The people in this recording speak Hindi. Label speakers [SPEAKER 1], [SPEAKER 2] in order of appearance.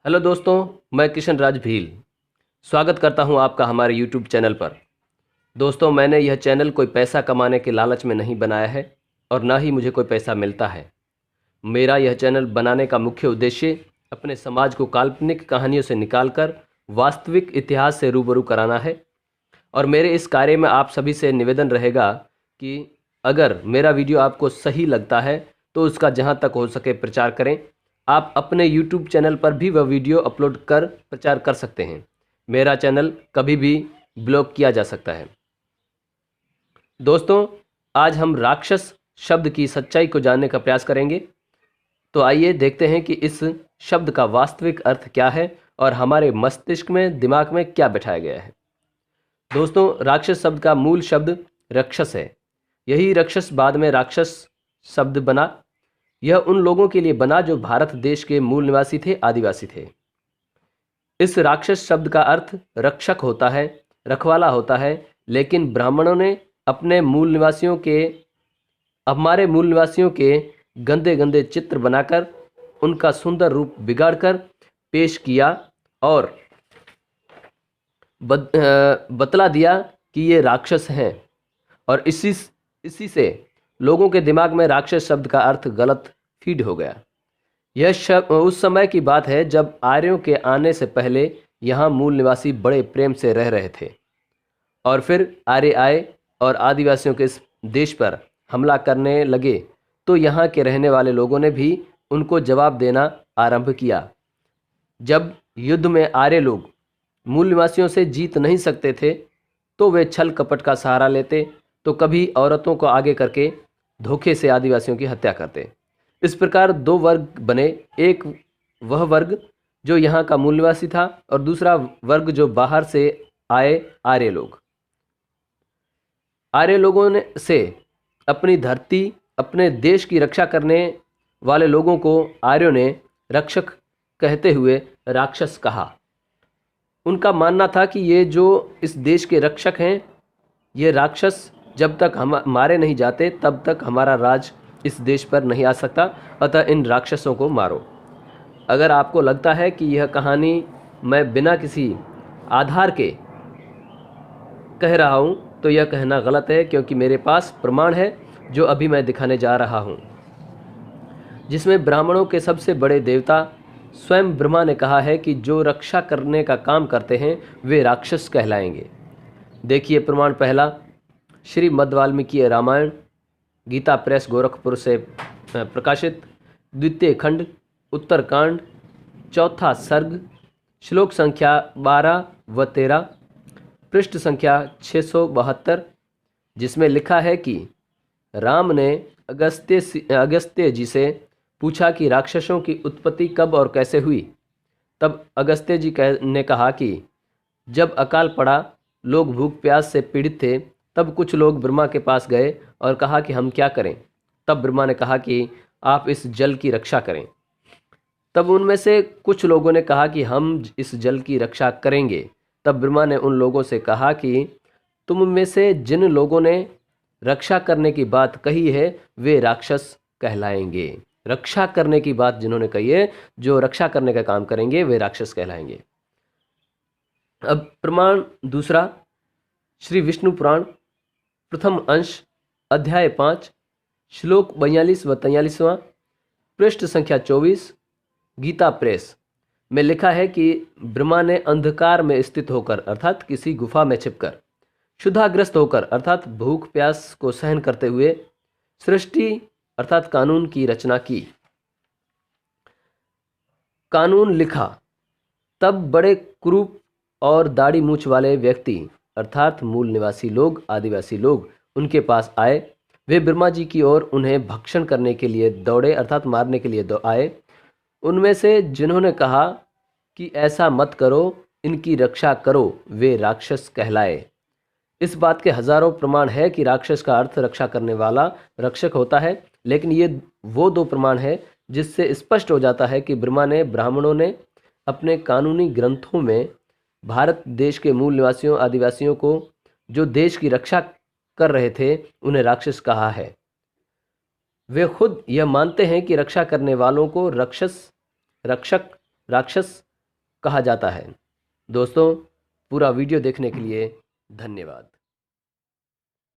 [SPEAKER 1] हेलो दोस्तों, मैं किशन राज भील स्वागत करता हूं आपका हमारे यूट्यूब चैनल पर। दोस्तों, मैंने यह चैनल कोई पैसा कमाने के लालच में नहीं बनाया है और ना ही मुझे कोई पैसा मिलता है। मेरा यह चैनल बनाने का मुख्य उद्देश्य अपने समाज को काल्पनिक कहानियों से निकालकर वास्तविक इतिहास से रूबरू कराना है। और मेरे इस कार्य में आप सभी से निवेदन रहेगा कि अगर मेरा वीडियो आपको सही लगता है तो उसका जहां तक हो सके प्रचार करें। आप अपने YouTube चैनल पर भी वह वीडियो अपलोड कर प्रचार कर सकते हैं। मेरा चैनल कभी भी ब्लॉक किया जा सकता है। दोस्तों, आज हम राक्षस शब्द की सच्चाई को जानने का प्रयास करेंगे। तो आइए देखते हैं कि इस शब्द का वास्तविक अर्थ क्या है और हमारे मस्तिष्क में, दिमाग में क्या बैठाया गया है। दोस्तों, राक्षस शब्द का मूल शब्द रक्षस है। यही रक्षस बाद में राक्षस शब्द बना। यह उन लोगों के लिए बना जो भारत देश के मूल निवासी थे, आदिवासी थे। इस राक्षस शब्द का अर्थ रक्षक होता है, रखवाला होता है। लेकिन ब्राह्मणों ने हमारे मूल निवासियों के गंदे गंदे चित्र बनाकर उनका सुंदर रूप बिगाड़कर पेश किया और बतला दिया कि ये राक्षस हैं। और इसी से लोगों के दिमाग में राक्षस शब्द का अर्थ गलत फीड हो गया। यह शब्द उस समय की बात है जब आर्यों के आने से पहले यहाँ मूल निवासी बड़े प्रेम से रह रहे थे और फिर आर्य आए और आदिवासियों के इस देश पर हमला करने लगे तो यहाँ के रहने वाले लोगों ने भी उनको जवाब देना आरंभ किया। जब युद्ध में आर्य लोग मूल निवासियों से जीत नहीं सकते थे तो वे छल कपट का सहारा लेते, तो कभी औरतों को आगे करके धोखे से आदिवासियों की हत्या करते। इस प्रकार दो वर्ग बने, एक वह वर्ग जो यहाँ का मूल निवासी था और दूसरा वर्ग जो बाहर से आए आर्य लोग। आर्य लोगों ने से अपनी धरती, अपने देश की रक्षा करने वाले लोगों को आर्यों ने रक्षक कहते हुए राक्षस कहा। उनका मानना था कि ये जो इस देश के रक्षक हैं, ये राक्षस जब तक हम मारे नहीं जाते तब तक हमारा राज इस देश पर नहीं आ सकता, अतः इन राक्षसों को मारो। अगर आपको लगता है कि यह कहानी मैं बिना किसी आधार के कह रहा हूँ तो यह कहना गलत है, क्योंकि मेरे पास प्रमाण है जो अभी मैं दिखाने जा रहा हूँ, जिसमें ब्राह्मणों के सबसे बड़े देवता स्वयं ब्रह्मा ने कहा है कि जो रक्षा करने का काम करते हैं वे राक्षस कहलाएंगे। देखिए प्रमाण पहला, श्री मध्य वाल्मीकि रामायण, गीता प्रेस गोरखपुर से प्रकाशित, द्वितीय खंड, उत्तरकांड, चौथा सर्ग, श्लोक संख्या 12 व 13, पृष्ठ संख्या 672, जिसमें लिखा है कि राम ने अगस्त्य जी से पूछा कि राक्षसों की उत्पत्ति कब और कैसे हुई। तब अगस्त्य जी ने कहा कि जब अकाल पड़ा, लोग भूख प्यास से पीड़ित थे, तब कुछ लोग ब्रह्मा के पास गए और कहा कि हम क्या करें। तब ब्रह्मा ने कहा कि आप इस जल की रक्षा करें। तब उनमें से कुछ लोगों ने कहा कि हम इस जल की रक्षा करेंगे। तब ब्रह्मा ने उन लोगों से कहा कि तुम में से जिन लोगों ने रक्षा करने की बात कही है वे राक्षस कहलाएंगे। रक्षा करने की बात जिन्होंने कही है, जो रक्षा करने का काम करेंगे वे राक्षस कहलाएंगे। अब प्रमाण दूसरा, श्री विष्णु पुराण, प्रथम अंश, अध्याय 5, श्लोक 42 व 43वां, पृष्ठ संख्या 24, गीता प्रेस में लिखा है कि ब्रह्मा ने अंधकार में स्थित होकर अर्थात किसी गुफा में छिपकर, क्षुधाग्रस्त होकर अर्थात भूख प्यास को सहन करते हुए सृष्टि अर्थात कानून की रचना की, कानून लिखा। तब बड़े कुरूप और दाढ़ी मूछ वाले व्यक्ति अर्थात मूल निवासी लोग, आदिवासी लोग उनके पास आए। वे ब्रह्मा जी की ओर उन्हें भक्षण करने के लिए दौड़े अर्थात मारने के लिए आए। उनमें से जिन्होंने कहा कि ऐसा मत करो, इनकी रक्षा करो, वे राक्षस कहलाए। इस बात के हजारों प्रमाण है कि राक्षस का अर्थ रक्षा करने वाला, रक्षक होता है। लेकिन ये वो दो प्रमाण है जिससे स्पष्ट हो जाता है कि ब्राह्मणों ने अपने कानूनी ग्रंथों में भारत देश के मूल निवासियों, आदिवासियों को जो देश की रक्षा कर रहे थे उन्हें राक्षस कहा है। वे खुद यह मानते हैं कि रक्षा करने वालों को राक्षस कहा जाता है। दोस्तों, पूरा वीडियो देखने के लिए धन्यवाद।